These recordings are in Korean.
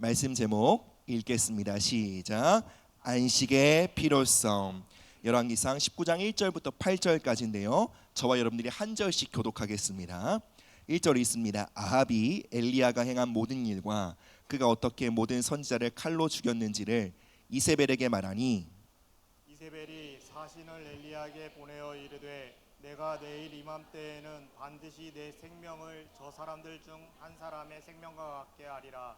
말씀 제목 읽겠습니다. 시작. 안식의 필요성. 열왕기상 19장 1절부터 8절까지인데요. 저와 여러분들이 한 절씩 교독하겠습니다. 1절 있습니다. 아합이 엘리야가 행한 모든 일과 그가 어떻게 모든 선지자를 칼로 죽였는지를 이세벨에게 말하니, 이세벨이 사신을 엘리야에게 보내어 이르되 내가 내일 이맘때에는 반드시 내 생명을 저 사람들 중 한 사람의 생명과 같게 하리라.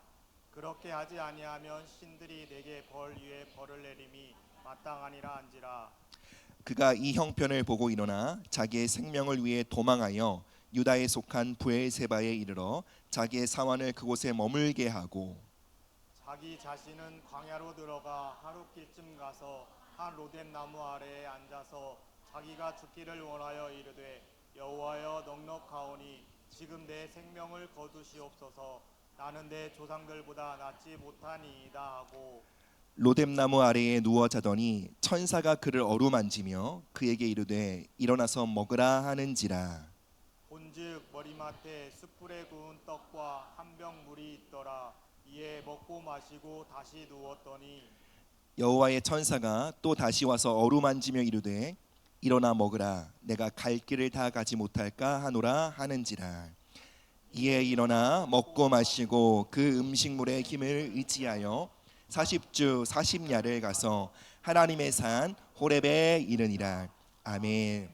그렇게 하지 아니하면 신들이 내게 벌 위에 벌을 내림이 마땅하니라 한지라. 그가 이 형편을 보고 일어나 자기의 생명을 위해 도망하여 유다에 속한 브엘세바에 이르러 자기의 사환을 그곳에 머물게 하고, 자기 자신은 광야로 들어가 하룻길쯤 가서 한 로뎀 나무 아래에 앉아서 자기가 죽기를 원하여 이르되 여호와여 넉넉하오니 지금 내 생명을 거두시옵소서. 나는 내 조상들보다 낫지 못하니이다 하고 로뎀나무 아래에 누워 자더니 천사가 그를 어루만지며 그에게 이르되 일어나서 먹으라 하는지라. 본즉 머리맡에 숯불에 구운 떡과 한 병 물이 있더라. 이에 먹고 마시고 다시 누웠더니 여호와의 천사가 또 다시 와서 어루만지며 이르되 일어나 먹으라. 내가 갈 길을 다 가지 못할까 하노라 하는지라. 이에 일어나 먹고 마시고 그 음식물의 힘을 의지하여 40주 40야를 가서 하나님의 산 호렙에 이르니라. 아멘.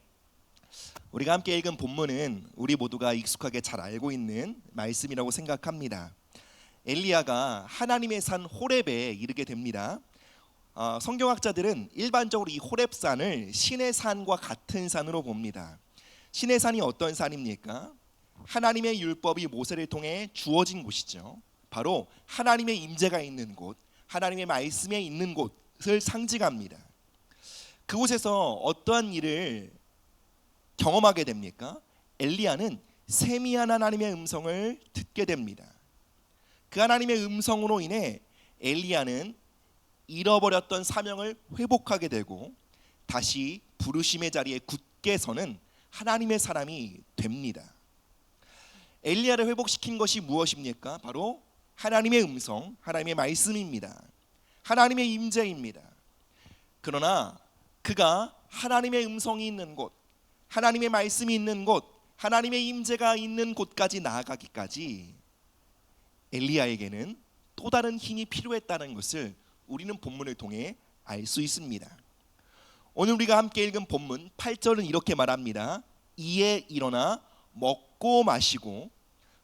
우리가 함께 읽은 본문은 우리 모두가 익숙하게 잘 알고 있는 말씀이라고 생각합니다. 엘리야가 하나님의 산 호렙에 이르게 됩니다. 성경학자들은 일반적으로 이 호렙산을 신의 산과 같은 산으로 봅니다. 신의 산이 어떤 산입니까? 하나님의 율법이 모세를 통해 주어진 곳이죠. 바로 하나님의 임재가 있는 곳, 하나님의 말씀에 있는 곳을 상징합니다. 그곳에서 어떠한 일을 경험하게 됩니까? 엘리야는 세미한 하나님의 음성을 듣게 됩니다. 그 하나님의 음성으로 인해 엘리야는 잃어버렸던 사명을 회복하게 되고 다시 부르심의 자리에 굳게 서는 하나님의 사람이 됩니다. 엘리야를 회복시킨 것이 무엇입니까? 바로 하나님의 음성, 하나님의 말씀입니다. 하나님의 임재입니다. 그러나 그가 하나님의 음성이 있는 곳, 하나님의 말씀이 있는 곳, 하나님의 임재가 있는 곳까지 나아가기까지 엘리야에게는 또 다른 힘이 필요했다는 것을 우리는 본문을 통해 알 수 있습니다. 오늘 우리가 함께 읽은 본문 8절은 이렇게 말합니다. 이에 일어나 먹고 마시고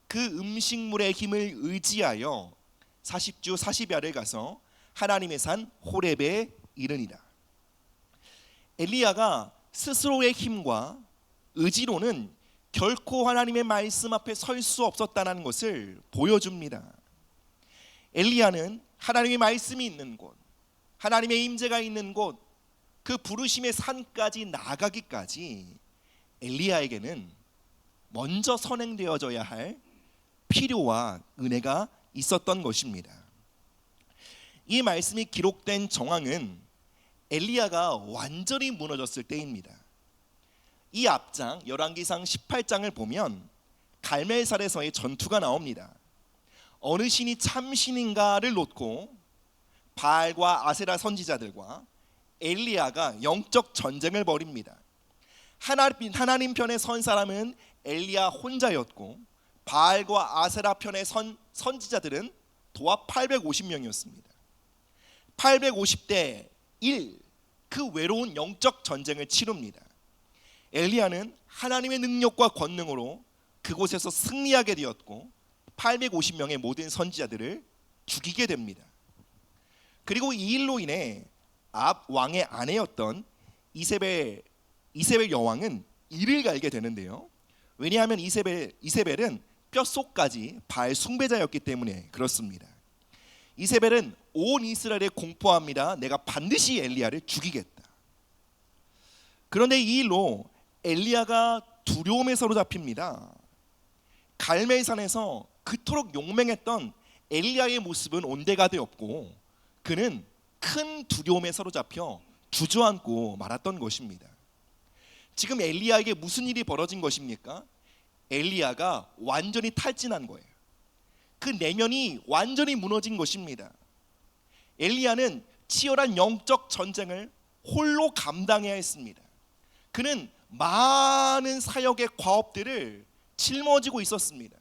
그 음식물의 힘을 의지하여 40주 40야를 가서 하나님의 산 호렙에 이르니라. 엘리야가 스스로의 힘과 의지로는 결코 하나님의 말씀 앞에 설 수 없었다는 것을 보여줍니다. 엘리야는 하나님의 말씀이 있는 곳, 하나님의 임재가 있는 곳, 그 부르심의 산까지 나가기까지 엘리야에게는 먼저 선행되어져야 할 필요와 은혜가 있었던 것입니다. 이 말씀이 기록된 정황은 엘리야가 완전히 무너졌을 때입니다. 이 앞장 열왕기상 18장을 보면 갈멜살에서의 전투가 나옵니다. 어느 신이 참신인가를 놓고 바알과 아세라 선지자들과 엘리야가 영적 전쟁을 벌입니다. 하나님 편에 선 사람은 엘리야 혼자였고 바알과 아세라 편에 선 선지자들은 도합 850명이었습니다. 850대 1, 그 외로운 영적 전쟁을 치릅니다. 엘리야는 하나님의 능력과 권능으로 그곳에서 승리하게 되었고 850명의 모든 선지자들을 죽이게 됩니다. 그리고 이 일로 인해 아합 왕의 아내였던 이세벨 여왕은 이를 갈게 되는데요. 왜냐하면 이세벨은 뼛속까지 바알 숭배자였기 때문에 그렇습니다. 이세벨은 온 이스라엘에 공포합니다. 내가 반드시 엘리야를 죽이겠다. 그런데 이 일로 엘리야가 두려움에 사로잡힙니다. 갈멜산에서 그토록 용맹했던 엘리야의 모습은 온데가 되었고 그는 큰 두려움에 사로잡혀 주저앉고 말았던 것입니다. 지금 엘리야에게 무슨 일이 벌어진 것입니까? 엘리야가 완전히 탈진한 거예요. 그 내면이 완전히 무너진 것입니다. 엘리야는 치열한 영적 전쟁을 홀로 감당해야 했습니다. 그는 많은 사역의 과업들을 짊어지고 있었습니다.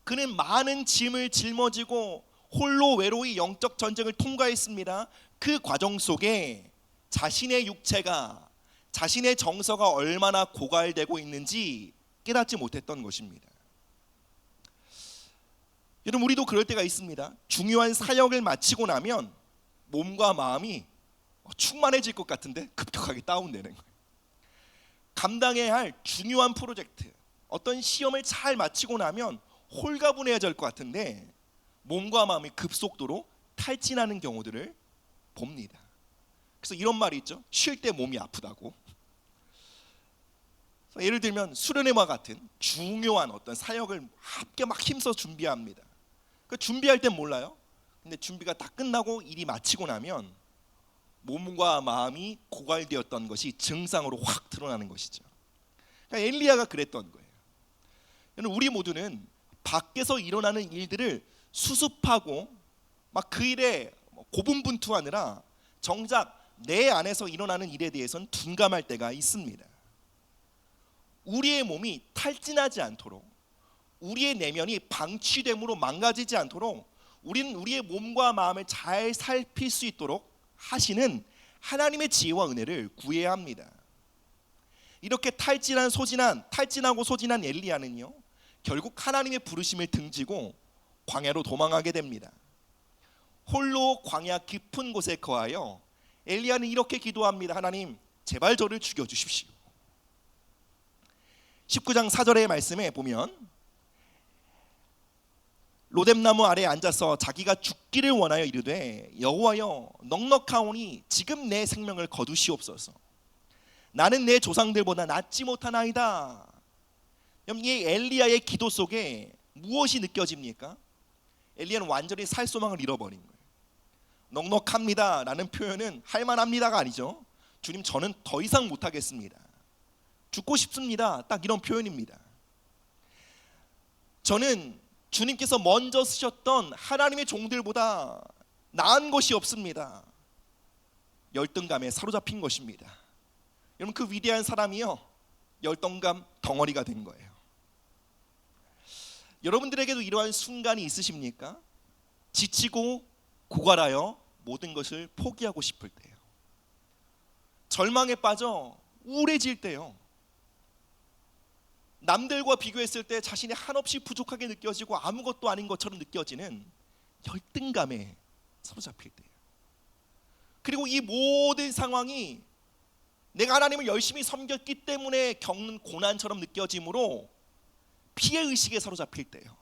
그는 많은 짐을 짊어지고 홀로 외로이 영적 전쟁을 통과했습니다. 그 과정 속에 자신의 육체가, 자신의 정서가 얼마나 고갈되고 있는지 깨닫지 못했던 것입니다. 여러분, 우리도 그럴 때가 있습니다. 중요한 사역을 마치고 나면 몸과 마음이 충만해질 것 같은데 급격하게 다운되는 거예요. 감당해야 할 중요한 프로젝트, 어떤 시험을 잘 마치고 나면 홀가분해질 것 같은데 몸과 마음이 급속도로 탈진하는 경우들을 봅니다. 그래서 이런 말이 있죠. 쉴 때 몸이 아프다고. 예를 들면 수련회와 같은 중요한 어떤 사역을 함께 막 힘써 준비합니다. 그 준비할 땐 몰라요. 근데 준비가 다 끝나고 일이 마치고 나면 몸과 마음이 고갈되었던 것이 증상으로 확 드러나는 것이죠. 그러니까 엘리야가 그랬던 거예요. 우리 모두는 밖에서 일어나는 일들을 수습하고 막 그 일에 고분분투하느라 정작 내 안에서 일어나는 일에 대해서는 둔감할 때가 있습니다. 우리의 몸이 탈진하지 않도록, 우리의 내면이 방치됨으로 망가지지 않도록 우리는 우리의 몸과 마음을 잘 살필 수 있도록 하시는 하나님의 지혜와 은혜를 구해야 합니다. 이렇게 탈진하고 소진한 엘리야는요, 결국 하나님의 부르심을 등지고 광야로 도망하게 됩니다. 홀로 광야 깊은 곳에 거하여 엘리야는 이렇게 기도합니다. 하나님, 제발 저를 죽여주십시오. 19장 4절의 말씀에 보면 로뎀나무 아래에 앉아서 자기가 죽기를 원하여 이르되 여호와여 넉넉하오니 지금 내 생명을 거두시옵소서. 나는 내 조상들보다 낫지 못하나이다. 이 엘리야의 기도 속에 무엇이 느껴집니까? 엘리야는 완전히 살 소망을 잃어버린 거예요. 넉넉합니다 라는 표현은 할만합니다가 아니죠. 주님, 저는 더 이상 못하겠습니다. 죽고 싶습니다. 딱 이런 표현입니다. 저는 주님께서 먼저 쓰셨던 하나님의 종들보다 나은 것이 없습니다. 열등감에 사로잡힌 것입니다. 여러분, 그 위대한 사람이요, 열등감 덩어리가 된 거예요. 여러분들에게도 이러한 순간이 있으십니까? 지치고 고갈하여 모든 것을 포기하고 싶을 때요, 절망에 빠져 우울해질 때요, 남들과 비교했을 때 자신이 한없이 부족하게 느껴지고 아무것도 아닌 것처럼 느껴지는 열등감에 사로잡힐 때요. 그리고 이 모든 상황이 내가 하나님을 열심히 섬겼기 때문에 겪는 고난처럼 느껴지므로 피해의식에 사로잡힐 때요.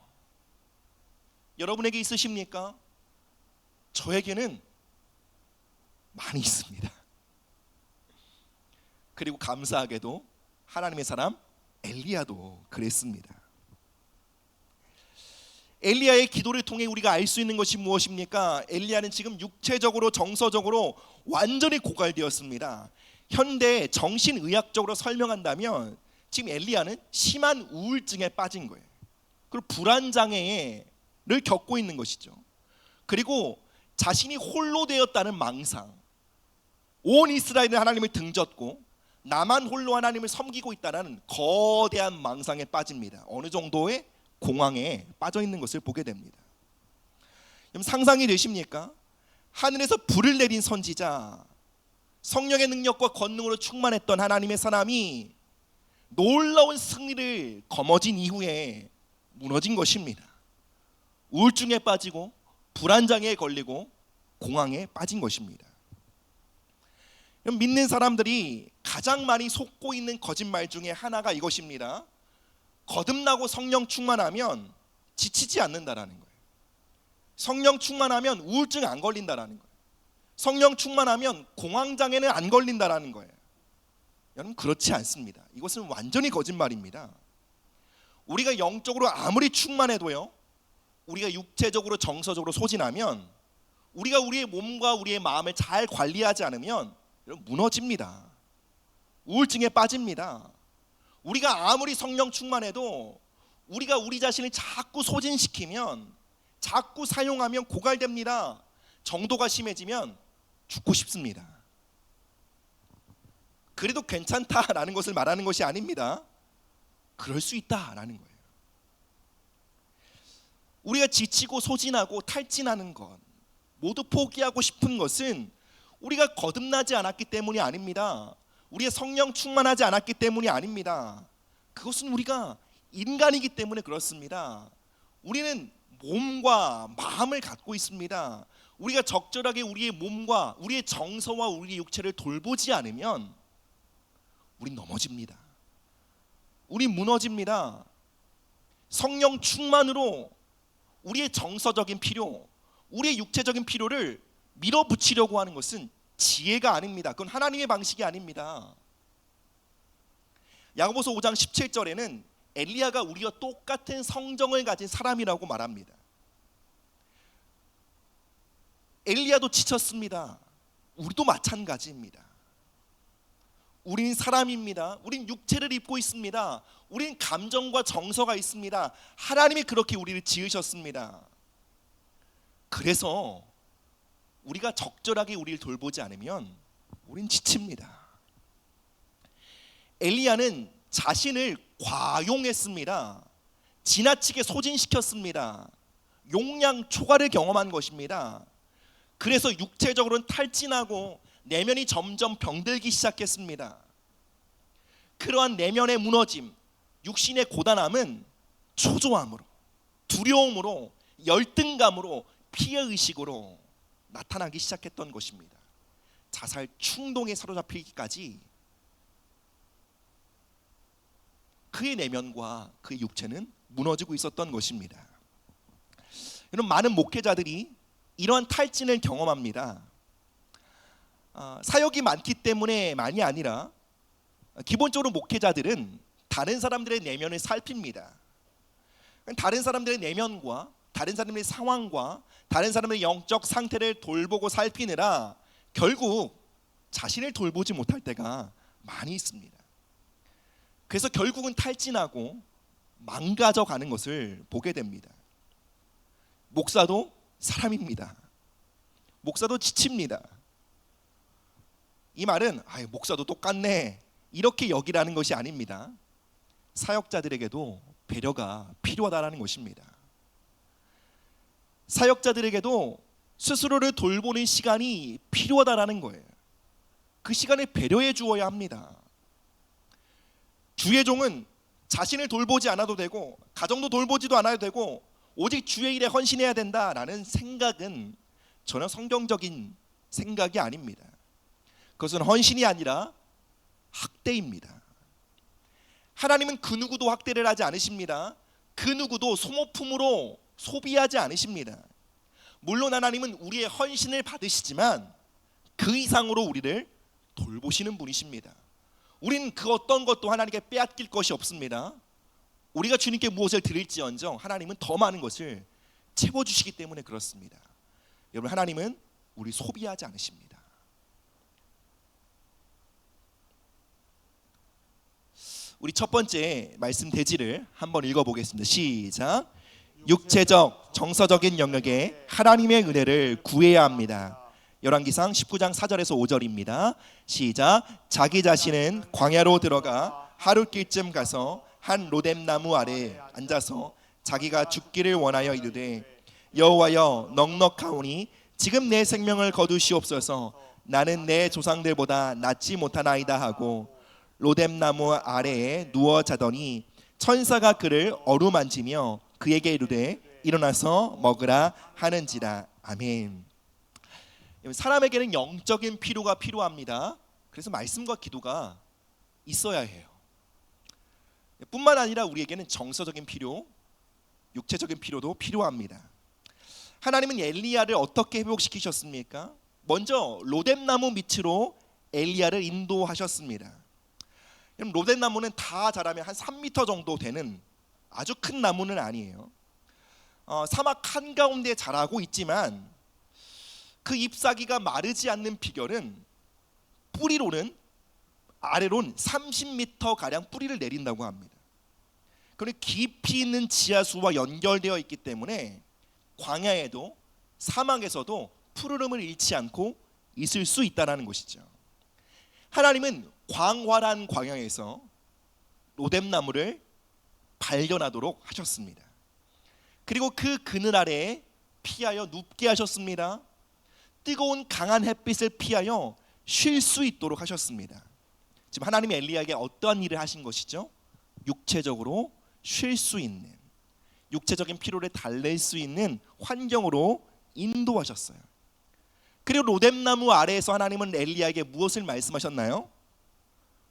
여러분에게 있으십니까? 저에게는 많이 있습니다. 그리고 감사하게도 하나님의 사람 엘리야도 그랬습니다. 엘리야의 기도를 통해 우리가 알 수 있는 것이 무엇입니까? 엘리야는 지금 육체적으로 정서적으로 완전히 고갈되었습니다. 현대 정신의학적으로 설명한다면 지금 엘리야는 심한 우울증에 빠진 거예요. 그리고 불안장애를 겪고 있는 것이죠. 그리고 자신이 홀로 되었다는 망상, 온 이스라엘은 하나님을 등졌고 나만 홀로 하나님을 섬기고 있다는 거대한 망상에 빠집니다. 어느 정도의 공황에 빠져 있는 것을 보게 됩니다. 그럼 상상이 되십니까? 하늘에서 불을 내린 선지자, 성령의 능력과 권능으로 충만했던 하나님의 사람이 놀라운 승리를 거머쥔 이후에 무너진 것입니다. 우울증에 빠지고 불안장애에 걸리고 공황에 빠진 것입니다. 믿는 사람들이 가장 많이 속고 있는 거짓말 중에 하나가 이것입니다. 거듭나고 성령 충만하면 지치지 않는다라는 거예요. 성령 충만하면 우울증 안 걸린다라는 거예요. 성령 충만하면 공황장애는 안 걸린다라는 거예요. 여러분, 그렇지 않습니다. 이것은 완전히 거짓말입니다. 우리가 영적으로 아무리 충만해도요, 우리가 육체적으로 정서적으로 소진하면, 우리가 우리의 몸과 우리의 마음을 잘 관리하지 않으면 무너집니다. 우울증에 빠집니다. 우리가 아무리 성령 충만해도 우리가 우리 자신을 자꾸 소진시키면, 자꾸 사용하면 고갈됩니다. 정도가 심해지면 죽고 싶습니다. 그래도 괜찮다라는 것을 말하는 것이 아닙니다. 그럴 수 있다라는 거예요. 우리가 지치고 소진하고 탈진하는 것, 모두 포기하고 싶은 것은 우리가 거듭나지 않았기 때문이 아닙니다. 우리의 성령 충만하지 않았기 때문이 아닙니다. 그것은 우리가 인간이기 때문에 그렇습니다. 우리는 몸과 마음을 갖고 있습니다. 우리가 적절하게 우리의 몸과 우리의 정서와 우리의 육체를 돌보지 않으면 우린 넘어집니다. 우린 무너집니다. 성령 충만으로 우리의 정서적인 필요, 우리의 육체적인 필요를 밀어붙이려고 하는 것은 지혜가 아닙니다. 그건 하나님의 방식이 아닙니다. 야고보서 5장 17절에는 엘리야가 우리와 똑같은 성정을 가진 사람이라고 말합니다. 엘리야도 지쳤습니다. 우리도 마찬가지입니다. 우린 사람입니다. 우린 육체를 입고 있습니다. 우린 감정과 정서가 있습니다. 하나님이 그렇게 우리를 지으셨습니다. 그래서 우리가 적절하게 우리를 돌보지 않으면 우린 지칩니다. 엘리야는 자신을 과용했습니다. 지나치게 소진시켰습니다. 용량 초과를 경험한 것입니다. 그래서 육체적으로는 탈진하고 내면이 점점 병들기 시작했습니다. 그러한 내면의 무너짐, 육신의 고단함은 초조함으로, 두려움으로, 열등감으로, 피해의식으로 나타나기 시작했던 것입니다. 자살 충동에 사로잡히기까지 그의 내면과 그의 육체는 무너지고 있었던 것입니다. 여러분, 많은 목회자들이 이러한 탈진을 경험합니다. 사역이 많기 때문에만이 아니라 기본적으로 목회자들은 다른 사람들의 내면을 살핍니다. 다른 사람들의 내면과 다른 사람들의 상황과 다른 사람의 영적 상태를 돌보고 살피느라 결국 자신을 돌보지 못할 때가 많이 있습니다. 그래서 결국은 탈진하고 망가져가는 것을 보게 됩니다. 목사도 사람입니다. 목사도 지칩니다. 이 말은 목사도 똑같네 이렇게 여기라는 것이 아닙니다. 사역자들에게도 배려가 필요하다는 것입니다. 사역자들에게도 스스로를 돌보는 시간이 필요하다는 거예요. 그 시간을 배려해 주어야 합니다. 주의 종은 자신을 돌보지 않아도 되고 가정도 돌보지도 않아도 되고 오직 주의 일에 헌신해야 된다라는 생각은 전혀 성경적인 생각이 아닙니다. 그것은 헌신이 아니라 학대입니다. 하나님은 그 누구도 학대를 하지 않으십니다. 그 누구도 소모품으로 소비하지 않으십니다. 물론 하나님은 우리의 헌신을 받으시지만 그 이상으로 우리를 돌보시는 분이십니다. 우리는 그 어떤 것도 하나님께 빼앗길 것이 없습니다. 우리가 주님께 무엇을 드릴지언정 하나님은 더 많은 것을 채워주시기 때문에 그렇습니다. 여러분, 하나님은 우리 소비하지 않으십니다. 우리 첫 번째 말씀 대지를 한번 읽어보겠습니다. 시작. 육체적, 정서적인 영역에 하나님의 은혜를 구해야 합니다. 열왕기상 19장 4절에서 5절입니다. 시작. 자기 자신은 광야로 들어가 하룻길쯤 가서 한 로뎀나무 아래 앉아서 자기가 죽기를 원하여 이르되 여호와여 넉넉하오니 지금 내 생명을 거두시옵소서. 나는 내 조상들보다 낫지 못하나이다 하고 로뎀나무 아래에 누워 자더니 천사가 그를 어루만지며 그에게 이르되 일어나서 먹으라 하는지라. 아멘. 사람에게는 영적인 필요가 필요합니다. 그래서 말씀과 기도가 있어야 해요. 뿐만 아니라 우리에게는 정서적인 필요, 육체적인 필요도 필요합니다. 하나님은 엘리야를 어떻게 회복시키셨습니까? 먼저 로뎀나무 밑으로 엘리야를 인도하셨습니다. 로뎀나무는 다 자라면 한 3m 정도 되는 아주 큰 나무는 아니에요. 사막 한가운데 자라고 있지만 그 잎사귀가 마르지 않는 비결은 뿌리로는 아래론 30m 가량 뿌리를 내린다고 합니다. 그리고 깊이 있는 지하수와 연결되어 있기 때문에 광야에도 사막에서도 푸르름을 잃지 않고 있을 수 있다는 것이죠. 하나님은 광활한 광야에서 로뎀나무를 발견하도록 하셨습니다. 그리고 그 그늘 아래에 피하여 눕게 하셨습니다. 뜨거운 강한 햇빛을 피하여 쉴 수 있도록 하셨습니다. 지금 하나님이 엘리야에게 어떠한 일을 하신 것이죠? 육체적으로 쉴 수 있는, 육체적인 피로를 달랠 수 있는 환경으로 인도하셨어요. 그리고 로뎀나무 아래에서 하나님은 엘리야에게 무엇을 말씀하셨나요?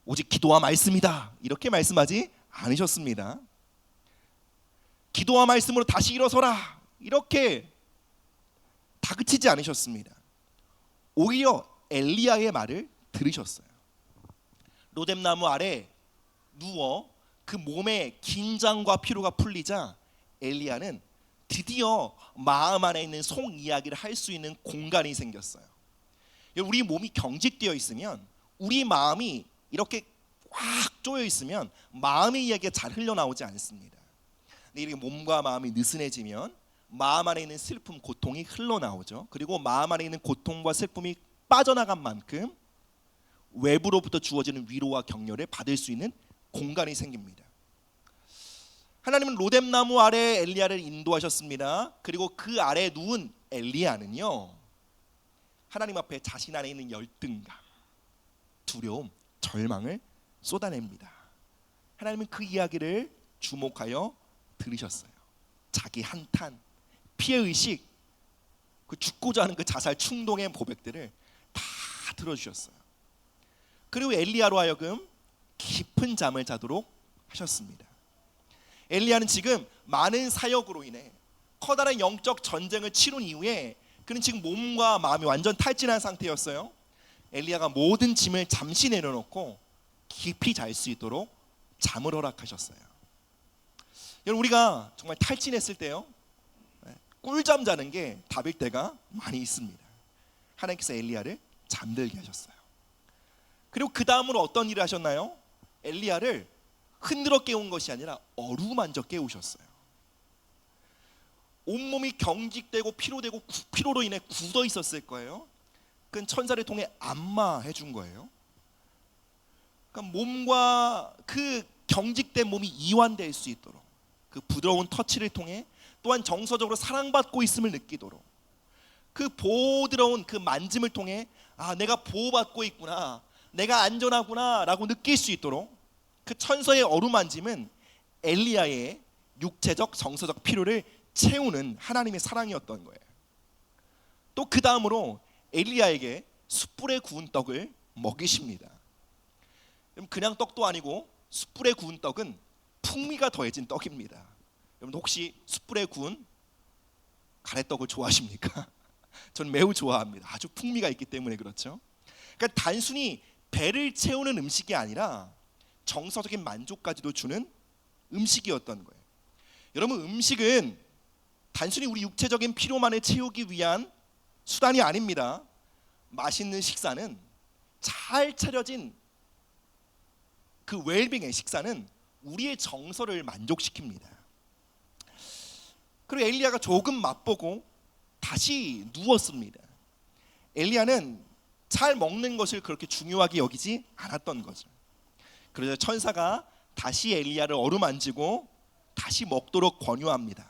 오직 기도와 말씀이다, 이렇게 말씀하지 않으셨습니다. 기도와 말씀으로 다시 일어서라, 이렇게 다그치지 않으셨습니다. 오히려 엘리야의 말을 들으셨어요. 로뎀나무 아래 누워 그 몸의 긴장과 피로가 풀리자 엘리야는 드디어 마음 안에 있는 속 이야기를 할 수 있는 공간이 생겼어요. 우리 몸이 경직되어 있으면, 우리 마음이 이렇게 꽉 조여 있으면 마음의 이야기가 잘 흘러나오지 않습니다. 근데 이렇게 몸과 마음이 느슨해지면 마음 안에 있는 슬픔, 고통이 흘러나오죠. 그리고 마음 안에 있는 고통과 슬픔이 빠져나간 만큼 외부로부터 주어지는 위로와 격려를 받을 수 있는 공간이 생깁니다. 하나님은 로뎀나무 아래 엘리야를 인도하셨습니다. 그리고 그 아래 누운 엘리야는요, 하나님 앞에 자신 안에 있는 열등감, 두려움, 절망을 쏟아냅니다. 하나님은 그 이야기를 주목하여 들으셨어요. 자기 한탄, 피해의식, 그 죽고자 하는 그 자살 충동의 고백들을 다 들어주셨어요. 그리고 엘리야로 하여금 깊은 잠을 자도록 하셨습니다. 엘리야는 지금 많은 사역으로 인해 커다란 영적 전쟁을 치룬 이후에 그는 지금 몸과 마음이 완전 탈진한 상태였어요. 엘리야가 모든 짐을 잠시 내려놓고 깊이 잘 수 있도록 잠을 허락하셨어요. 여러분, 우리가 정말 탈진했을 때요, 꿀잠 자는 게 답일 때가 많이 있습니다. 하나님께서 엘리야를 잠들게 하셨어요. 그리고 그 다음으로 어떤 일을 하셨나요? 엘리야를 흔들어 깨운 것이 아니라 어루만져 깨우셨어요. 온몸이 경직되고 피로되고 피로로 인해 굳어 있었을 거예요. 그건 천사를 통해 안마해 준 거예요. 그러니까 몸과 그 경직된 몸이 이완될 수 있도록, 그 부드러운 터치를 통해 또한 정서적으로 사랑받고 있음을 느끼도록, 그 보드러운 그 만짐을 통해 아, 내가 보호받고 있구나, 내가 안전하구나 라고 느낄 수 있도록 그 천사의 어루만짐은 엘리야의 육체적 정서적 필요를 채우는 하나님의 사랑이었던 거예요. 또 그 다음으로 엘리야에게 숯불에 구운 떡을 먹이십니다. 그냥 떡도 아니고 숯불에 구운 떡은 풍미가 더해진 떡입니다. 여러분, 혹시 숯불에 구운 가래떡을 좋아하십니까? 전 매우 좋아합니다. 아주 풍미가 있기 때문에 그렇죠. 그러니까 단순히 배를 채우는 음식이 아니라 정서적인 만족까지도 주는 음식이었던 거예요. 여러분, 음식은 단순히 우리 육체적인 피로만을 채우기 위한 수단이 아닙니다. 맛있는 식사는, 잘 차려진 그 웰빙의 식사는 우리의 정서를 만족시킵니다. 그리고 엘리야가 조금 맛보고 다시 누웠습니다. 엘리야는 잘 먹는 것을 그렇게 중요하게 여기지 않았던 거죠. 그래서 천사가 다시 엘리야를 어루만지고 다시 먹도록 권유합니다.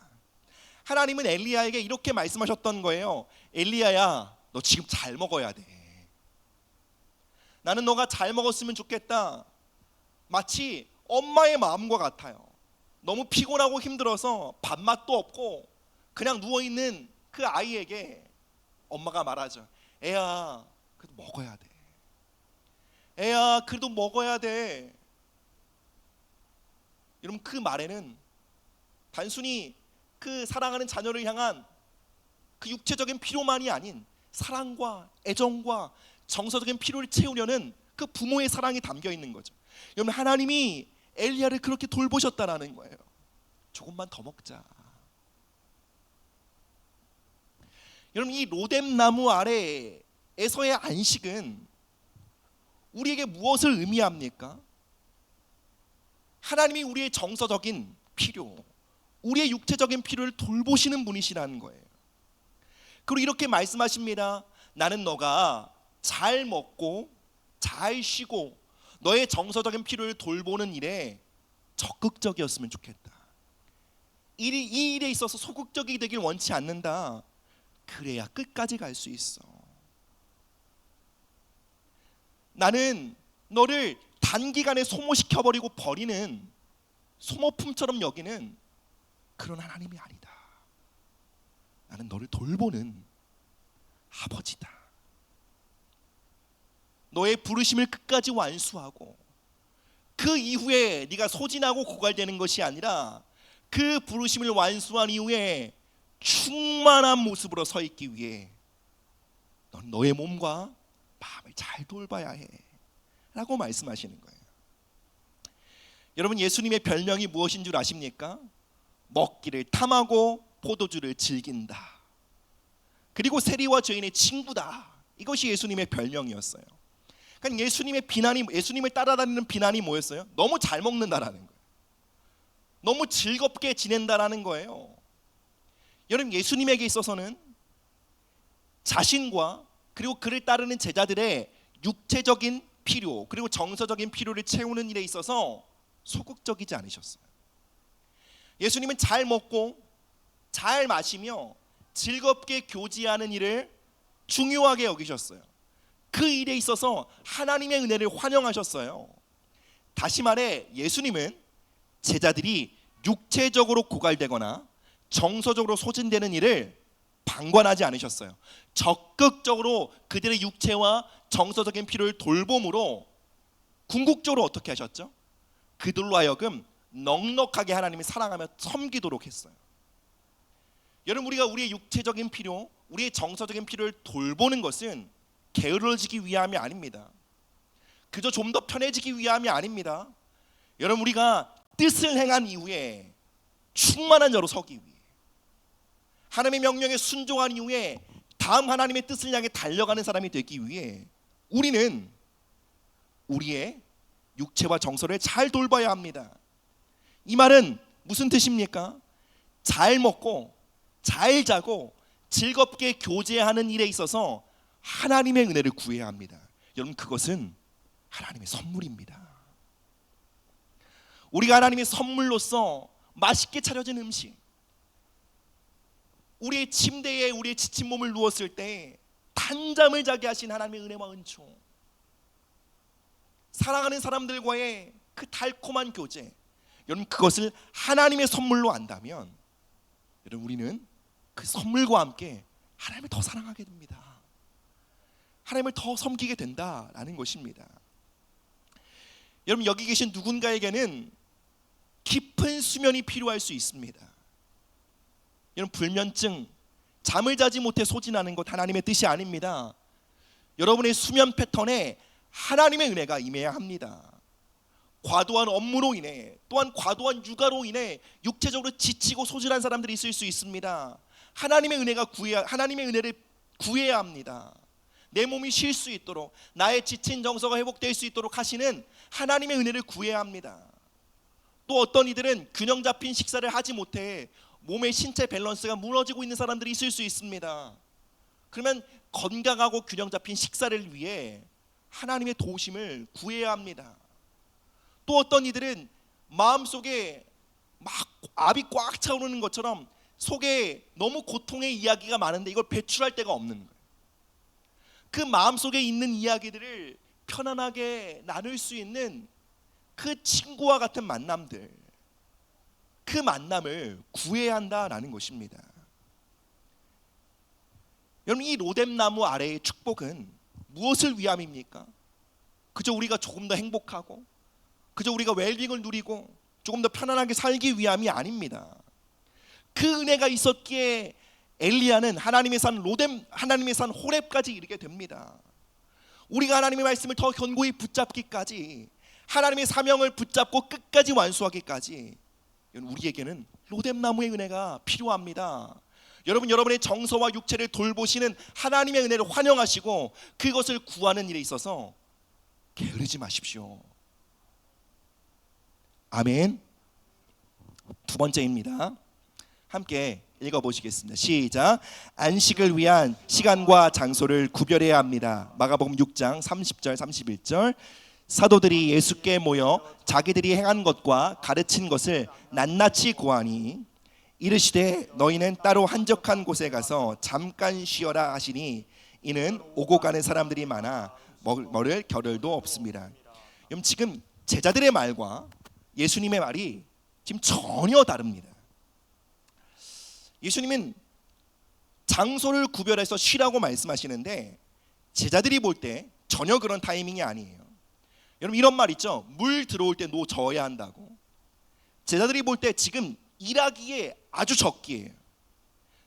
하나님은 엘리야에게 이렇게 말씀하셨던 거예요. 엘리야야, 너 지금 잘 먹어야 돼. 나는 너가 잘 먹었으면 좋겠다. 마치 엄마의 마음과 같아요. 너무 피곤하고 힘들어서 밥맛도 없고 그냥 누워있는 그 아이에게 엄마가 말하죠. 애야, 그래도 먹어야 돼. 애야, 그래도 먹어야 돼. 여러분, 그 말에는 단순히 그 사랑하는 자녀를 향한 그 육체적인 필요만이 아닌 사랑과 애정과 정서적인 필요를 채우려는 그 부모의 사랑이 담겨 있는 거죠. 여러분, 하나님이 엘리야를 그렇게 돌보셨다라는 거예요. 조금만 더 먹자. 여러분, 이 로뎀나무 아래에서의 안식은 우리에게 무엇을 의미합니까? 하나님이 우리의 정서적인 필요, 우리의 육체적인 필요를 돌보시는 분이시라는 거예요. 그리고 이렇게 말씀하십니다. 나는 너가 잘 먹고 잘 쉬고 너의 정서적인 필요를 돌보는 일에 적극적이었으면 좋겠다. 이 일에 있어서 소극적이 되길 원치 않는다. 그래야 끝까지 갈 수 있어. 나는 너를 단기간에 소모시켜버리고 버리는 소모품처럼 여기는 그런 하나님이 아니다. 나는 너를 돌보는 아버지다. 너의 부르심을 끝까지 완수하고 그 이후에 네가 소진하고 고갈되는 것이 아니라 그 부르심을 완수한 이후에 충만한 모습으로 서 있기 위해 넌 너의 몸과 마음을 잘 돌봐야 해 라고 말씀하시는 거예요. 여러분, 예수님의 별명이 무엇인 줄 아십니까? 먹기를 탐하고 포도주를 즐긴다, 그리고 세리와 죄인의 친구다. 이것이 예수님의 별명이었어요. 그러니까 예수님을 따라다니는 비난이 뭐였어요? 너무 잘 먹는다라는 거예요. 너무 즐겁게 지낸다라는 거예요. 여러분, 예수님에게 있어서는 자신과 그리고 그를 따르는 제자들의 육체적인 필요 그리고 정서적인 필요를 채우는 일에 있어서 소극적이지 않으셨어요. 예수님은 잘 먹고 잘 마시며 즐겁게 교제하는 일을 중요하게 여기셨어요. 그 일에 있어서 하나님의 은혜를 환영하셨어요. 다시 말해 예수님은 제자들이 육체적으로 고갈되거나 정서적으로 소진되는 일을 방관하지 않으셨어요. 적극적으로 그들의 육체와 정서적인 필요를 돌봄으로 궁극적으로 어떻게 하셨죠? 그들로 하여금 넉넉하게 하나님을 사랑하며 섬기도록 했어요. 여러분, 우리가 우리의 육체적인 필요, 우리의 정서적인 필요를 돌보는 것은 게으러지기 위함이 아닙니다. 그저 좀 더 편해지기 위함이 아닙니다. 여러분, 우리가 뜻을 행한 이후에 충만한 자로 서기 위해, 하나님의 명령에 순종한 이후에 다음 하나님의 뜻을 향해 달려가는 사람이 되기 위해 우리는 우리의 육체와 정서를 잘 돌봐야 합니다. 이 말은 무슨 뜻입니까? 잘 먹고 잘 자고 즐겁게 교제하는 일에 있어서 하나님의 은혜를 구해야 합니다. 여러분, 그것은 하나님의 선물입니다. 우리가 하나님의 선물로서 맛있게 차려진 음식, 우리의 침대에 우리의 지친 몸을 누웠을 때 단잠을 자게 하신 하나님의 은혜와 은총, 사랑하는 사람들과의 그 달콤한 교제, 여러분, 그것을 하나님의 선물로 안다면 여러분, 우리는 그 선물과 함께 하나님을 더 사랑하게 됩니다. 하나님을 더 섬기게 된다라는 것입니다. 여러분, 여기 계신 누군가에게는 깊은 수면이 필요할 수 있습니다. 여러분, 불면증, 잠을 자지 못해 소진하는 것 하나님의 뜻이 아닙니다. 여러분의 수면 패턴에 하나님의 은혜가 임해야 합니다. 과도한 업무로 인해, 또한 과도한 육아로 인해 육체적으로 지치고 소진한 사람들이 있을 수 있습니다. 하나님의 은혜를 구해야 합니다. 내 몸이 쉴 수 있도록, 나의 지친 정서가 회복될 수 있도록 하시는 하나님의 은혜를 구해야 합니다. 또 어떤 이들은 균형 잡힌 식사를 하지 못해 몸의 신체 밸런스가 무너지고 있는 사람들이 있을 수 있습니다. 그러면 건강하고 균형 잡힌 식사를 위해 하나님의 도우심을 구해야 합니다. 또 어떤 이들은 마음속에 막 압이 꽉 차오르는 것처럼 속에 너무 고통의 이야기가 많은데 이걸 배출할 데가 없는 거예요. 그 마음속에 있는 이야기들을 편안하게 나눌 수 있는 그 친구와 같은 만남들, 그 만남을 구해야 한다라는 것입니다. 여러분, 이 로뎀나무 아래의 축복은 무엇을 위함입니까? 그저 우리가 조금 더 행복하고 그저 우리가 웰빙을 누리고 조금 더 편안하게 살기 위함이 아닙니다. 그 은혜가 있었기에 엘리야는 하나님의 산 호렙까지 이르게 됩니다. 우리가 하나님의 말씀을 더 견고히 붙잡기까지, 하나님의 사명을 붙잡고 끝까지 완수하기까지 우리에게는 로뎀나무의 은혜가 필요합니다. 여러분, 여러분의 정서와 육체를 돌보시는 하나님의 은혜를 환영하시고 그것을 구하는 일에 있어서 게으르지 마십시오. 아멘. 두 번째입니다. 함께 읽어보시겠습니다. 시작. 안식을 위한 시간과 장소를 구별해야 합니다. 마가복음 6장 30절 31절. 사도들이 예수께 모여 자기들이 행한 것과 가르친 것을 낱낱이 고하니 이르시되 너희는 따로 한적한 곳에 가서 잠깐 쉬어라 하시니 이는 오고 가는 사람들이 많아 먹을 겨를도 없습니다. 그럼 지금 제자들의 말과 예수님의 말이 지금 전혀 다릅니다. 예수님은 장소를 구별해서 쉬라고 말씀하시는데 제자들이 볼 때 전혀 그런 타이밍이 아니에요. 여러분 이런 말 있죠. 물 들어올 때 노 저어야 한다고. 제자들이 볼 때 지금 일하기에 아주 적기예요.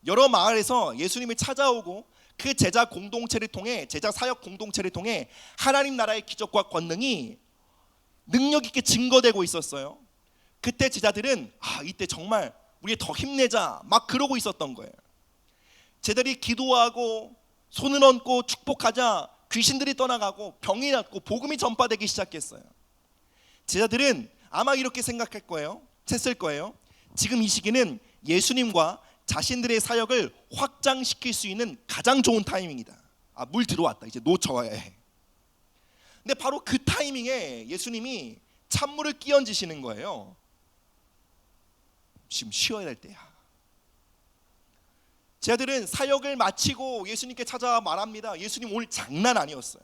여러 마을에서 예수님이 찾아오고 그 제자 공동체를 통해 제자 사역 공동체를 통해 하나님 나라의 기적과 권능이 능력 있게 증거되고 있었어요. 그때 제자들은 이때 정말 우리 더 힘내자 막 그러고 있었던 거예요. 제자들이 기도하고 손을 얹고 축복하자 귀신들이 떠나가고 병이 낫고 복음이 전파되기 시작했어요. 제자들은 아마 이렇게 생각할 거예요. 했을 거예요. 지금 이 시기는 예수님과 자신들의 사역을 확장시킬 수 있는 가장 좋은 타이밍이다. 물 들어왔다. 이제 놓쳐야 해. 근데 바로 그 타이밍에 예수님이 찬물을 끼얹으시는 거예요. 지금 쉬어야 될 때야. 제자들은 사역을 마치고 예수님께 찾아와 말합니다. 예수님 오늘 장난 아니었어요.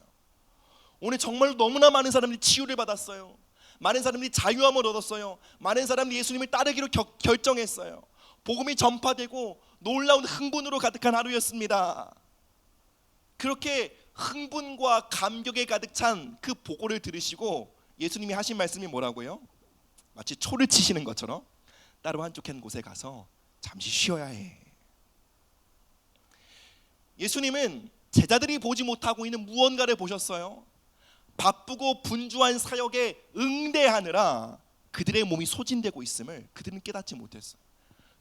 오늘 정말 너무나 많은 사람들이 치유를 받았어요. 많은 사람들이 자유함을 얻었어요. 많은 사람들이 예수님을 따르기로 결정했어요. 복음이 전파되고 놀라운 흥분으로 가득한 하루였습니다. 그렇게 흥분과 감격에 가득 찬 그 보고를 들으시고 예수님이 하신 말씀이 뭐라고요? 마치 초를 치시는 것처럼 따로 한적한 곳에 가서 잠시 쉬어야 해. 예수님은 제자들이 보지 못하고 있는 무언가를 보셨어요. 바쁘고 분주한 사역에 응대하느라 그들의 몸이 소진되고 있음을 그들은 깨닫지 못했어요.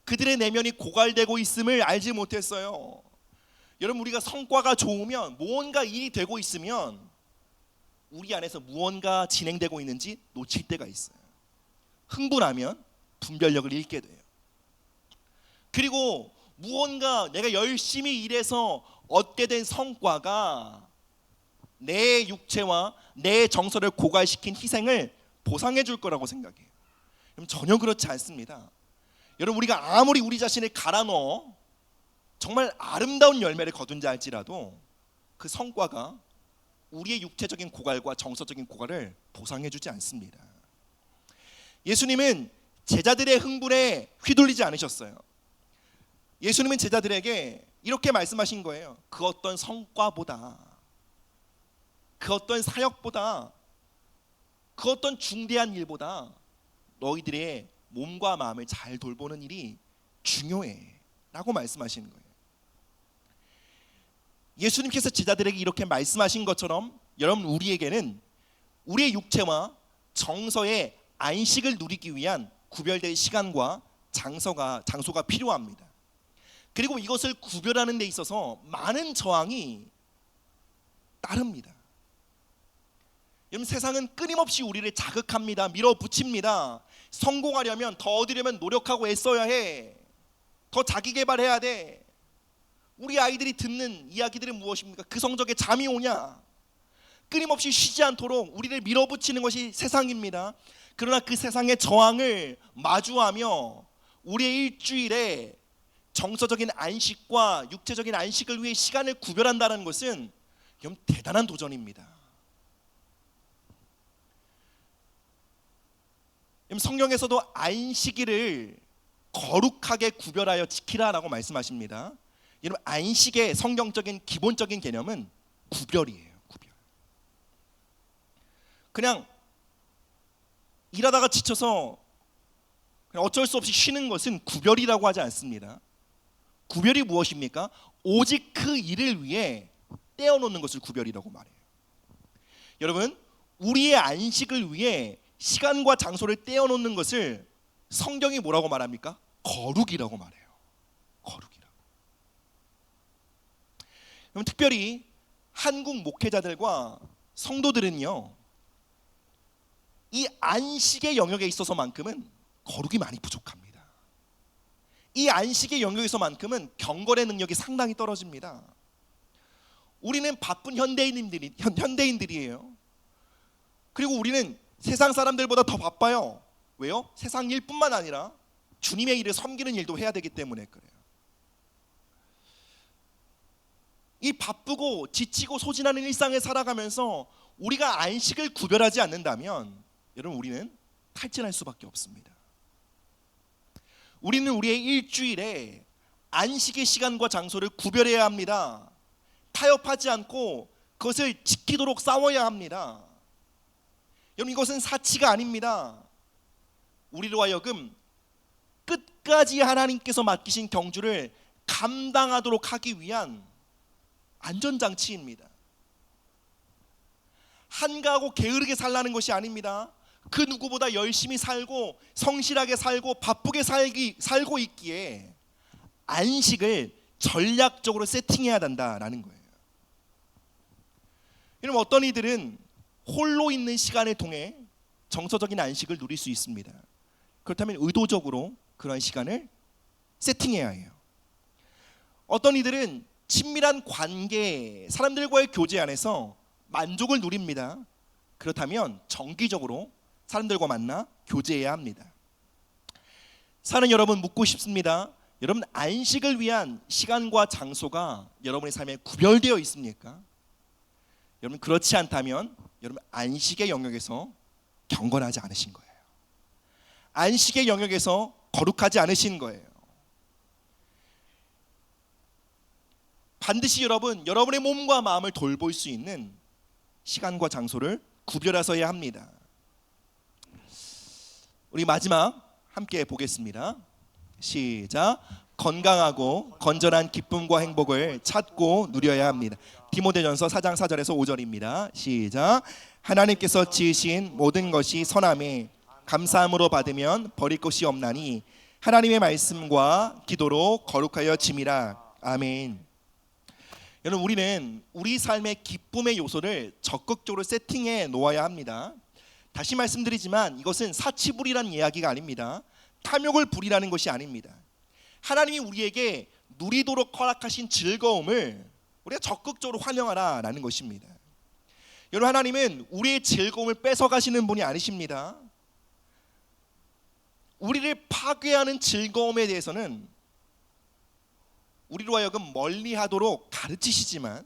그들의 내면이 고갈되고 있음을 알지 못했어요. 여러분 우리가 성과가 좋으면 무언가 일이 되고 있으면 우리 안에서 무언가 진행되고 있는지 놓칠 때가 있어요. 흥분하면 분별력을 잃게 돼요. 그리고 무언가 내가 열심히 일해서 얻게 된 성과가 내 육체와 내 정서를 고갈시킨 희생을 보상해 줄 거라고 생각해요. 그럼 전혀 그렇지 않습니다. 여러분 우리가 아무리 우리 자신을 갈아 넣어 정말 아름다운 열매를 거둔다 할지라도 그 성과가 우리의 육체적인 고갈과 정서적인 고갈을 보상해 주지 않습니다. 예수님은 제자들의 흥분에 휘둘리지 않으셨어요. 예수님은 제자들에게 이렇게 말씀하신 거예요. 그 어떤 성과보다, 그 어떤 사역보다, 그 어떤 중대한 일보다 너희들의 몸과 마음을 잘 돌보는 일이 중요해 라고 말씀하시는 거예요. 예수님께서 제자들에게 이렇게 말씀하신 것처럼 여러분 우리에게는 우리의 육체와 정서의 안식을 누리기 위한 구별된 시간과 장소가 필요합니다. 그리고 이것을 구별하는 데 있어서 많은 저항이 따릅니다. 여러분 세상은 끊임없이 우리를 자극합니다. 밀어붙입니다. 성공하려면 더 얻으려면 노력하고 애써야 해. 더 자기 개발해야 돼. 우리 아이들이 듣는 이야기들은 무엇입니까? 그 성적에 잠이 오냐? 끊임없이 쉬지 않도록 우리를 밀어붙이는 것이 세상입니다. 그러나 그 세상의 저항을 마주하며 우리의 일주일에 정서적인 안식과 육체적인 안식을 위해 시간을 구별한다는 것은 대단한 도전입니다. 성경에서도 안식일을 거룩하게 구별하여 지키라라고 말씀하십니다. 여러분 안식의 성경적인 기본적인 개념은 구별이에요. 구별. 그냥 일하다가 지쳐서 그냥 어쩔 수 없이 쉬는 것은 구별이라고 하지 않습니다. 구별이 무엇입니까? 오직 그 일을 위해 떼어놓는 것을 구별이라고 말해요. 여러분 우리의 안식을 위해 시간과 장소를 떼어놓는 것을 성경이 뭐라고 말합니까? 거룩이라고 말해요. 거룩이라고. 그럼 특별히 한국 목회자들과 성도들은요 이 안식의 영역에 있어서만큼은 거룩이 많이 부족합니다. 이 안식의 영역에서만큼은 경건의 능력이 상당히 떨어집니다. 우리는 바쁜 현대인들이에요. 그리고 우리는 세상 사람들보다 더 바빠요. 왜요? 세상 일뿐만 아니라 주님의 일을 섬기는 일도 해야 되기 때문에 그래요. 이 바쁘고 지치고 소진하는 일상을 살아가면서 우리가 안식을 구별하지 않는다면 여러분 우리는 탈진할 수밖에 없습니다. 우리는 우리의 일주일에 안식의 시간과 장소를 구별해야 합니다. 타협하지 않고 그것을 지키도록 싸워야 합니다. 여러분 이것은 사치가 아닙니다. 우리로 하여금 끝까지 하나님께서 맡기신 경주를 감당하도록 하기 위한 안전장치입니다. 한가하고 게으르게 살라는 것이 아닙니다. 그 누구보다 열심히 살고 성실하게 살고 바쁘게 살고 있기에 안식을 전략적으로 세팅해야 된다라는 거예요. 여러분 어떤 이들은 홀로 있는 시간을 통해 정서적인 안식을 누릴 수 있습니다. 그렇다면 의도적으로 그런 시간을 세팅해야 해요. 어떤 이들은 친밀한 관계, 사람들과의 교제 안에서 만족을 누립니다. 그렇다면 정기적으로 사람들과 만나 교제해야 합니다. 사는 여러분 묻고 싶습니다. 여러분 안식을 위한 시간과 장소가 여러분의 삶에 구별되어 있습니까? 여러분 그렇지 않다면 여러분 안식의 영역에서 경건하지 않으신 거예요. 안식의 영역에서 거룩하지 않으신 거예요. 반드시 여러분의 몸과 마음을 돌볼 수 있는 시간과 장소를 구별하셔야 합니다. 우리 마지막 함께 보겠습니다. 시작. 건강하고 건전한 기쁨과 행복을 찾고 누려야 합니다. 디모데전서 4장 4절에서 5절입니다. 시작. 하나님께서 지으신 모든 것이 선함에 감사함으로 받으면 버릴 것이 없나니 하나님의 말씀과 기도로 거룩하여 짐이라. 아멘. 여러분 우리는 우리 삶의 기쁨의 요소를 적극적으로 세팅해 놓아야 합니다. 다시 말씀드리지만 이것은 사치불이라는 이야기가 아닙니다. 탐욕을 부리라는 것이 아닙니다. 하나님이 우리에게 누리도록 허락하신 즐거움을 우리가 적극적으로 환영하라라는 것입니다. 여러분 하나님은 우리의 즐거움을 뺏어가시는 분이 아니십니다. 우리를 파괴하는 즐거움에 대해서는 우리로 하여금 멀리하도록 가르치시지만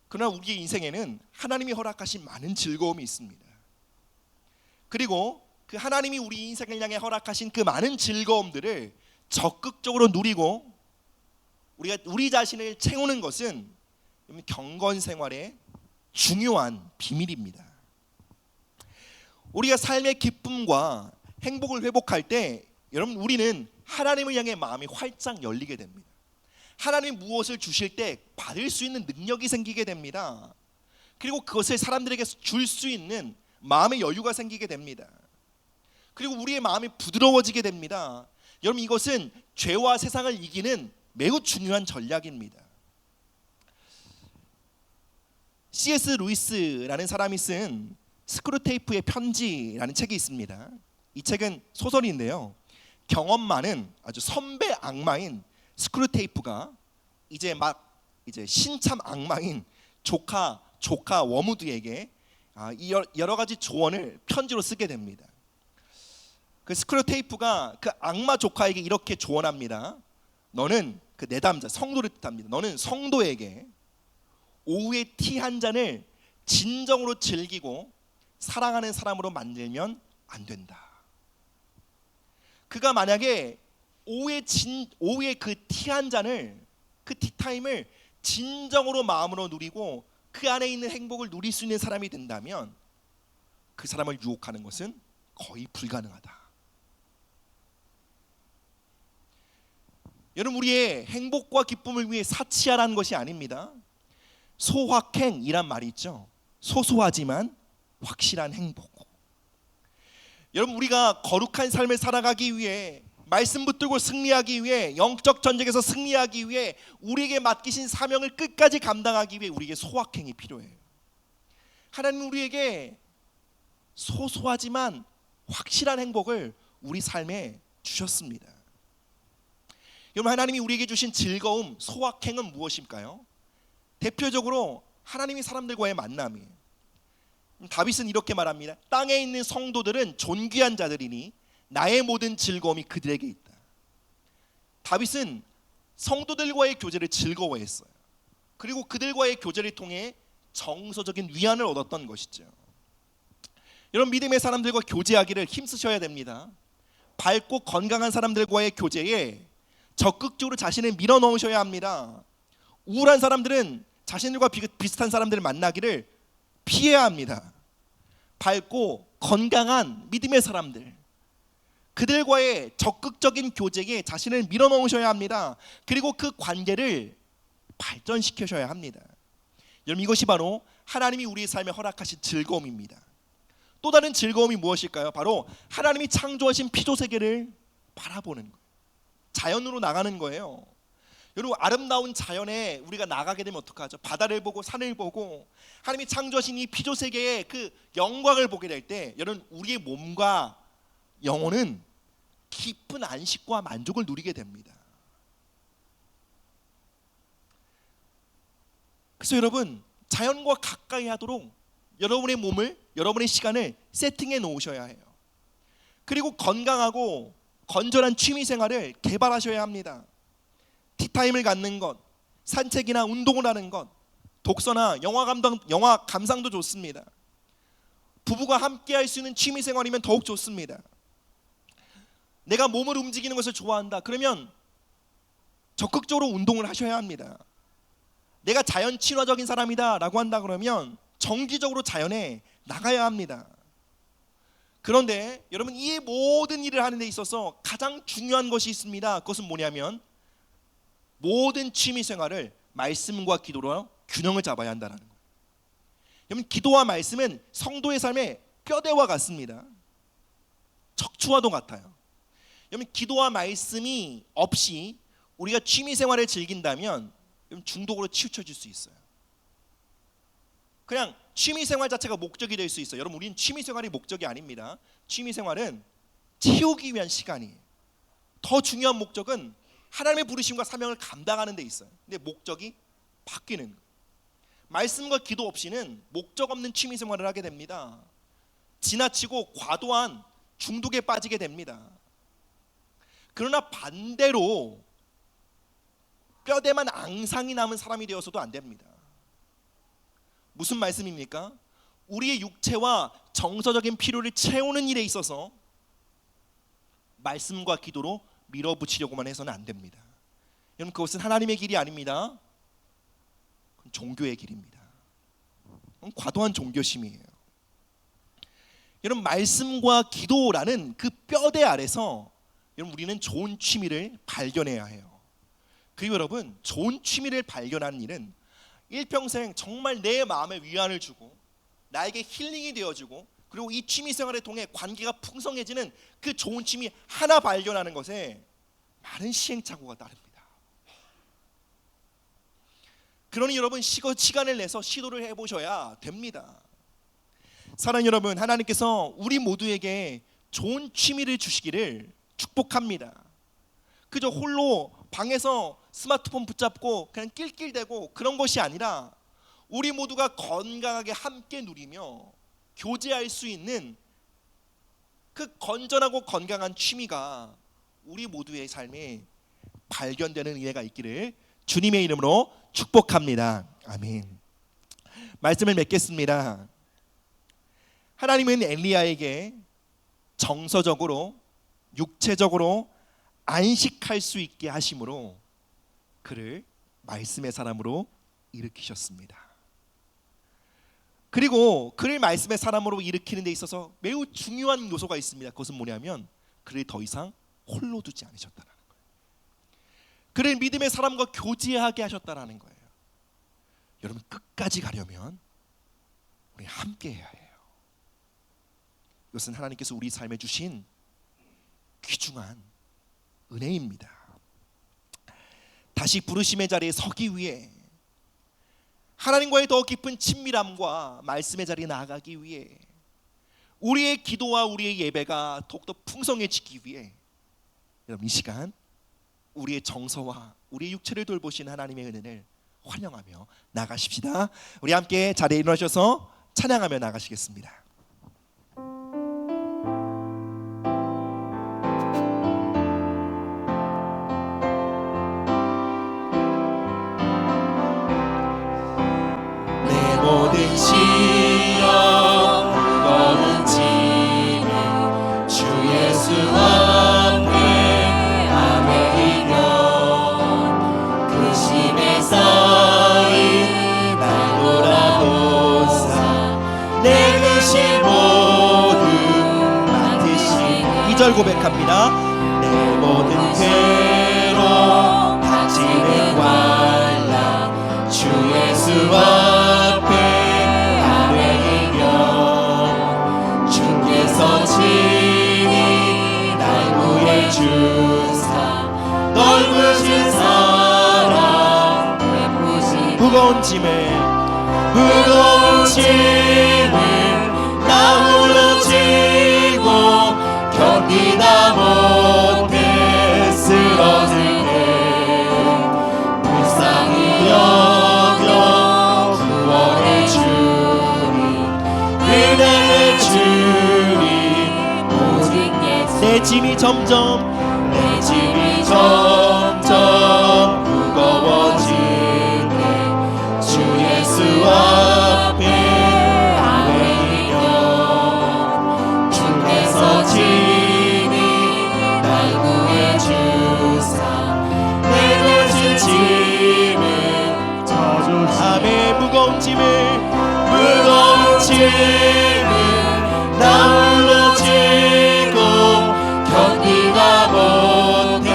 그러나 우리의 인생에는 하나님이 허락하신 많은 즐거움이 있습니다. 그리고 그 하나님이 우리 인생을 향해 허락하신 그 많은 즐거움들을 적극적으로 누리고 우리가 우리 자신을 채우는 것은 경건 생활의 중요한 비밀입니다. 우리가 삶의 기쁨과 행복을 회복할 때 여러분 우리는 하나님을 향해 마음이 활짝 열리게 됩니다. 하나님이 무엇을 주실 때 받을 수 있는 능력이 생기게 됩니다. 그리고 그것을 사람들에게 줄 수 있는 마음의 여유가 생기게 됩니다. 그리고 우리의 마음이 부드러워지게 됩니다. 여러분 이것은 죄와 세상을 이기는 매우 중요한 전략입니다. C.S. 루이스라는 사람이 쓴 스크루테이프의 편지라는 책이 있습니다. 이 책은 소설인데요. 경험 많은 아주 선배 악마인 스크루테이프가 이제 신참 악마인 조카 워무드에게 여러 가지 조언을 편지로 쓰게 됩니다. 그 스크루테이프가 그 악마 조카에게 이렇게 조언합니다. 너는 그 내담자 성도를 뜻합니다. 너는 성도에게 오후에 티 한 잔을 진정으로 즐기고 사랑하는 사람으로 만들면 안 된다. 그가 만약에 오후에 그 티 한 잔을 그 티타임을 진정으로 마음으로 누리고 그 안에 있는 행복을 누릴 수 있는 사람이 된다면 그 사람을 유혹하는 것은 거의 불가능하다. 여러분 우리의 행복과 기쁨을 위해 사치하라는 것이 아닙니다. 소확행이란 말이 있죠. 소소하지만 확실한 행복. 여러분 우리가 거룩한 삶을 살아가기 위해 말씀 붙들고 승리하기 위해 영적 전쟁에서 승리하기 위해 우리에게 맡기신 사명을 끝까지 감당하기 위해 우리에게 소확행이 필요해요. 하나님은 우리에게 소소하지만 확실한 행복을 우리 삶에 주셨습니다. 여러분, 하나님이 우리에게 주신 즐거움, 소확행은 무엇일까요? 대표적으로 하나님이 사람들과의 만남이에요. 다윗은 이렇게 말합니다. 땅에 있는 성도들은 존귀한 자들이니 나의 모든 즐거움이 그들에게 있다. 다윗은 성도들과의 교제를 즐거워했어요. 그리고 그들과의 교제를 통해 정서적인 위안을 얻었던 것이죠. 여러분, 믿음의 사람들과 교제하기를 힘쓰셔야 됩니다. 밝고 건강한 사람들과의 교제에 적극적으로 자신을 밀어넣으셔야 합니다. 우울한 사람들은 자신들과 비슷한 사람들을 만나기를 피해야 합니다. 밝고 건강한 믿음의 사람들, 그들과의 적극적인 교제에 자신을 밀어넣으셔야 합니다. 그리고 그 관계를 발전시키셔야 합니다. 여러분, 이것이 바로 하나님이 우리의 삶에 허락하신 즐거움입니다. 또 다른 즐거움이 무엇일까요? 바로 하나님이 창조하신 피조세계를 바라보는 거예요. 자연으로 나가는 거예요. 여러분, 아름다운 자연에 우리가 나가게 되면 어떡하죠? 바다를 보고 산을 보고 하나님이 창조하신 이 피조세계의 그 영광을 보게 될 때, 여러분, 우리의 몸과 영혼은 깊은 안식과 만족을 누리게 됩니다. 그래서 여러분, 자연과 가까이 하도록 여러분의 몸을, 여러분의 시간을 세팅해 놓으셔야 해요. 그리고 건강하고 건전한 취미 생활을 개발하셔야 합니다. 티타임을 갖는 것, 산책이나 운동을 하는 것, 독서나 영화 감상도 좋습니다. 부부가 함께 할 수 있는 취미 생활이면 더욱 좋습니다. 내가 몸을 움직이는 것을 좋아한다. 그러면 적극적으로 운동을 하셔야 합니다. 내가 자연 친화적인 사람이다 라고 한다 그러면 정기적으로 자연에 나가야 합니다. 그런데 여러분, 이 모든 일을 하는 데 있어서 가장 중요한 것이 있습니다. 그것은 뭐냐면 모든 취미 생활을 말씀과 기도로 균형을 잡아야 한다는 거예요. 여러분, 기도와 말씀은 성도의 삶의 뼈대와 같습니다. 척추와도 같아요. 여러분, 기도와 말씀이 없이 우리가 취미 생활을 즐긴다면 중독으로 치우쳐질 수 있어요. 그냥 취미 생활 자체가 목적이 될 수 있어요. 여러분, 우리는 취미 생활이 목적이 아닙니다. 취미 생활은 채우기 위한 시간이에요. 더 중요한 목적은 하나님의 부르심과 사명을 감당하는 데 있어요. 근데 목적이 바뀌는 거예요. 말씀과 기도 없이는 목적 없는 취미 생활을 하게 됩니다. 지나치고 과도한 중독에 빠지게 됩니다. 그러나 반대로 뼈대만 앙상이 남은 사람이 되어서도 안 됩니다. 무슨 말씀입니까? 우리의 육체와 정서적인 필요를 채우는 일에 있어서 말씀과 기도로 밀어붙이려고만 해서는 안 됩니다. 여러분, 그것은 하나님의 길이 아닙니다. 그건 종교의 길입니다. 그건 과도한 종교심이에요. 여러분, 말씀과 기도라는 그 뼈대 아래서 여러분, 우리는 좋은 취미를 발견해야 해요. 그리고 여러분, 좋은 취미를 발견하는 일은 일평생 정말 내 마음에 위안을 주고 나에게 힐링이 되어지고, 그리고 이 취미 생활을 통해 관계가 풍성해지는 그 좋은 취미 하나 발견하는 것에 많은 시행착오가 따릅니다. 그러니 여러분, 시간을 내서 시도를 해보셔야 됩니다. 사랑하는 여러분, 하나님께서 우리 모두에게 좋은 취미를 주시기를 축복합니다. 그저 홀로 방에서 스마트폰 붙잡고 그냥 낄낄대고 그런 것이 아니라 우리 모두가 건강하게 함께 누리며 교제할 수 있는 그 건전하고 건강한 취미가 우리 모두의 삶에 발견되는 은혜가 있기를 주님의 이름으로 축복합니다. 아멘. 말씀을 맺겠습니다. 하나님은 엘리야에게 정서적으로, 육체적으로 안식할 수 있게 하심으로 그를 말씀의 사람으로 일으키셨습니다. 그리고 그를 말씀의 사람으로 일으키는 데 있어서 매우 중요한 요소가 있습니다. 그것은 뭐냐면 그를 더 이상 홀로 두지 않으셨다는 거예요. 그를 믿음의 사람과 교제하게 하셨다는 거예요. 여러분, 끝까지 가려면 우리 함께 해야 해요. 이것은 하나님께서 우리 삶에 주신 귀중한 은혜입니다. 다시 부르심의 자리에 서기 위해, 하나님과의 더 깊은 친밀함과 말씀의 자리에 나아가기 위해, 우리의 기도와 우리의 예배가 더욱더 풍성해지기 위해 여러분, 이 시간 우리의 정서와 우리의 육체를 돌보신 하나님의 은혜를 환영하며 나가십시다. 우리 함께 자리에 일어나셔서 찬양하며 나가시겠습니다. 내 모든 시험 무거운 짐을 주 예수 앞에 아뢰이며 그 심에 쌓인 날 돌아보사 내 근심 모두 맡으신 2절 고백합니다. 내 모든 괴로움 다치는 관람 주 예수 앞에 아뢰이며 주께서 친히 날 구해주사 넓으신 사랑 무거운 짐을 나 홀로 지고 견디다 못해 쓰러질 때 불쌍히 여겨 구원해 주리 은혜의 주님 오직 내 짐이 점점 무거워질 때 주 예수 앞에 아뢰이며 주께서 친히 날 구해주사 내 거친 짐을 져주시네 무거운 짐을 나 홀로 지고 견디다 못해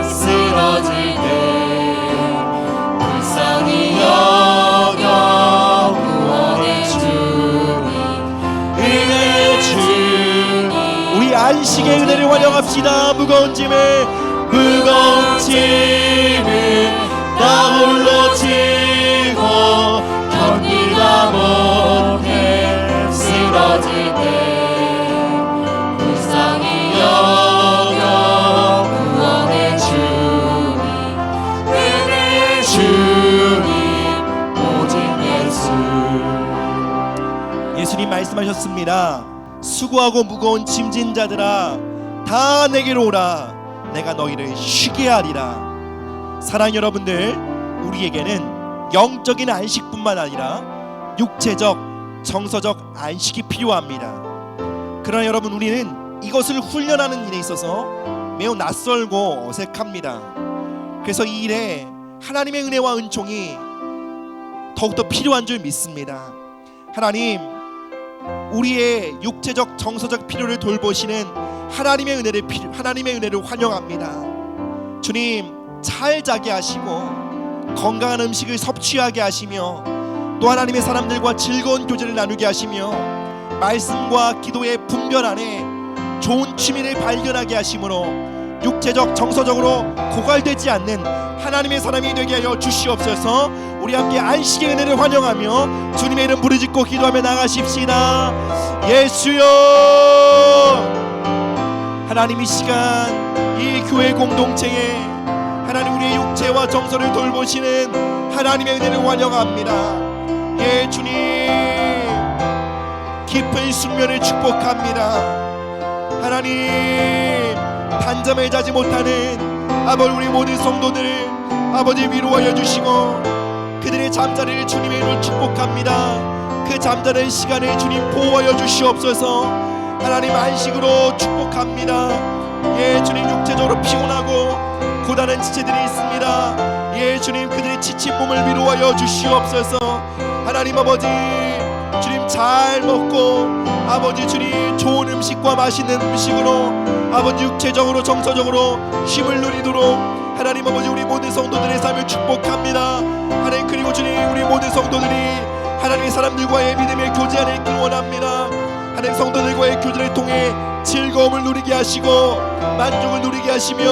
쓰러질 때 불쌍히 여겨 구원해 주니 은혜의 주님 우리 안식의 은혜를 환영합시다. 무거운 짐을 나 홀로 지고 견디다 못해 쓰러질 때 불쌍히 여겨 구원해 주니 은혜의 주님 오직 예수님 말씀하셨습니다. 수고하고 무거운 짐진 자들아 다 내게로 오라 내가 너희를 쉬게 하리라. 사랑하는 여러분들, 우리에게는 영적인 안식뿐만 아니라 육체적, 정서적 안식이 필요합니다. 그러나 여러분, 우리는 이것을 훈련하는 일에 있어서 매우 낯설고 어색합니다. 그래서 이 일에 하나님의 은혜와 은총이 더욱더 필요한 줄 믿습니다. 하나님, 우리의 육체적, 정서적 필요를 돌보시는 하나님의 은혜를 환영합니다. 주님, 잘 자게 하시고 건강한 음식을 섭취하게 하시며 또 하나님의 사람들과 즐거운 교제를 나누게 하시며 말씀과 기도의 분별 안에 좋은 취미를 발견하게 하심으로 육체적, 정서적으로 고갈되지 않는 하나님의 사람이 되게 하여 주시옵소서. 우리 함께 안식의 은혜를 환영하며 주님의 이름 부르짖고 기도하며 나가십시다. 예수여, 하나님 이 시간 이 교회 공동체에 하나님 우리의 육체와 정서를 돌보시는 하나님의 은혜를 환영합니다. 예, 주님, 깊은 숙면을 축복합니다. 하나님, 단잠을 자지 못하는 아버지 우리 모든 성도들 아버지 위로하여 주시고 그들의 잠자리를 주님의 이름으로 축복합니다. 그 잠자는 시간을 주님 보호하여 주시옵소서. 하나님, 안식으로 축복합니다. 예, 주님, 육체적으로 피곤하고 고단한 지체들이 있습니다. 예, 주님, 그들의 지친 몸을 위로하여 주시옵소서. 하나님 아버지, 주님 잘 먹고 아버지 주님 좋은 음식과 맛있는 음식으로 아버지 육체적으로 정서적으로 힘을 누리도록 하나님 아버지 우리 모든 성도들의 삶을 축복합니다. 하나님, 그리고 주님 우리 모든 성도들이 하나님의 사람들과의 믿음의 교제 안에 있길 원합니다. 하나님, 성도들과의 교제를 통해 즐거움을 누리게 하시고 만족을 누리게 하시며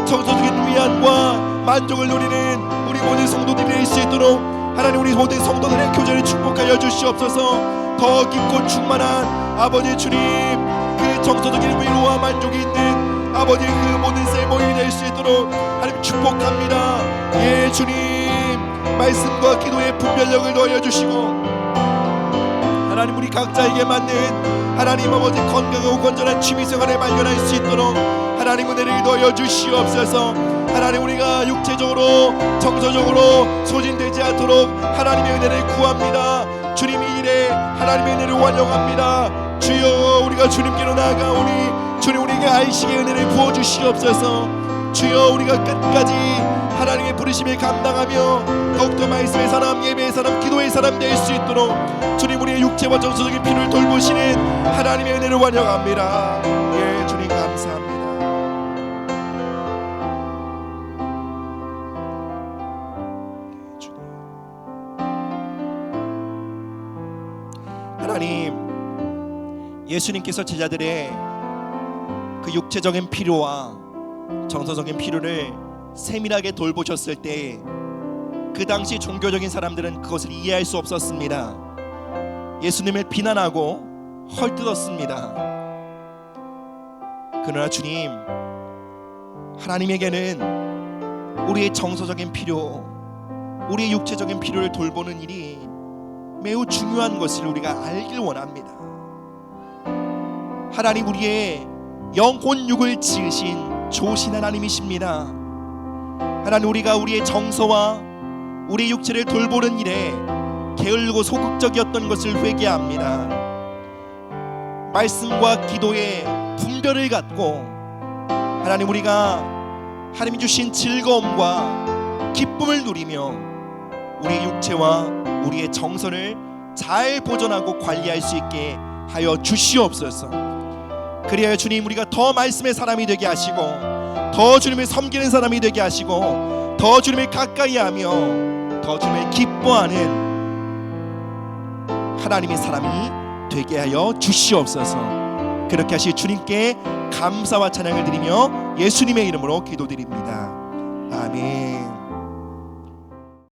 정서적인 위안과 만족을 누리는 우리 모든 성도들이 될 수 있도록 하나님 우리 모든 성도들의 교제를 축복하여 주시옵소서. 더 깊고 충만한 아버지 주님 그 정서적인 위로와 만족이 있는 아버지 그 모든 셀모임이 될 수 있도록 하나님 축복합니다. 예 주님, 말씀과 기도의 분별력을 더하여 주시고 하나님 우리 각자에게 맞는 하나님 아버지 건강하고 건전한 취미생활을 발견할 수 있도록 하나님 은혜를 더하여 주시옵소서. 하나님 우리가 육체적으로 정서적으로 소진되지 않도록 하나님의 은혜를 구합니다. 주님이 일에 하나님의 은혜를 완용합니다. 주여 우리가 주님께로 나아가오니 주님 우리에게 알식의 은혜를 부어주시옵소서. 주여 우리가 끝까지 하나님의 부르심을 감당하며 더욱더 말씀의 사람, 예배의 사람, 기도의 사람 될 수 있도록 주님 우리의 육체와 정서적인 필요를 돌보시는 하나님의 은혜를 완용합니다. 예 주님 감사합니다. 하나님, 예수님께서 제자들의 그 육체적인 필요와 정서적인 필요를 세밀하게 돌보셨을 때 그 당시 종교적인 사람들은 그것을 이해할 수 없었습니다. 예수님을 비난하고 헐뜯었습니다. 그러나 주님, 하나님에게는 우리의 정서적인 필요, 우리의 육체적인 필요를 돌보는 일이 매우 중요한 것을 우리가 알길 원합니다. 하나님 우리의 영혼육을 지으신 좋으신 하나님이십니다. 하나님 우리가 우리의 정서와 우리 육체를 돌보는 일에 게을르고 소극적이었던 것을 회개합니다. 말씀과 기도의 분별을 갖고 하나님 우리가 하나님이 주신 즐거움과 기쁨을 누리며 우리의 육체와 우리의 정서를 잘 보존하고 관리할 수 있게 하여 주시옵소서. 그리하여 주님 우리가 더 말씀의 사람이 되게 하시고 더 주님을 섬기는 사람이 되게 하시고 더 주님을 가까이하며 더 주님을 기뻐하는 하나님의 사람이 되게 하여 주시옵소서. 그렇게 하실 주님께 감사와 찬양을 드리며 예수님의 이름으로 기도드립니다. 아멘.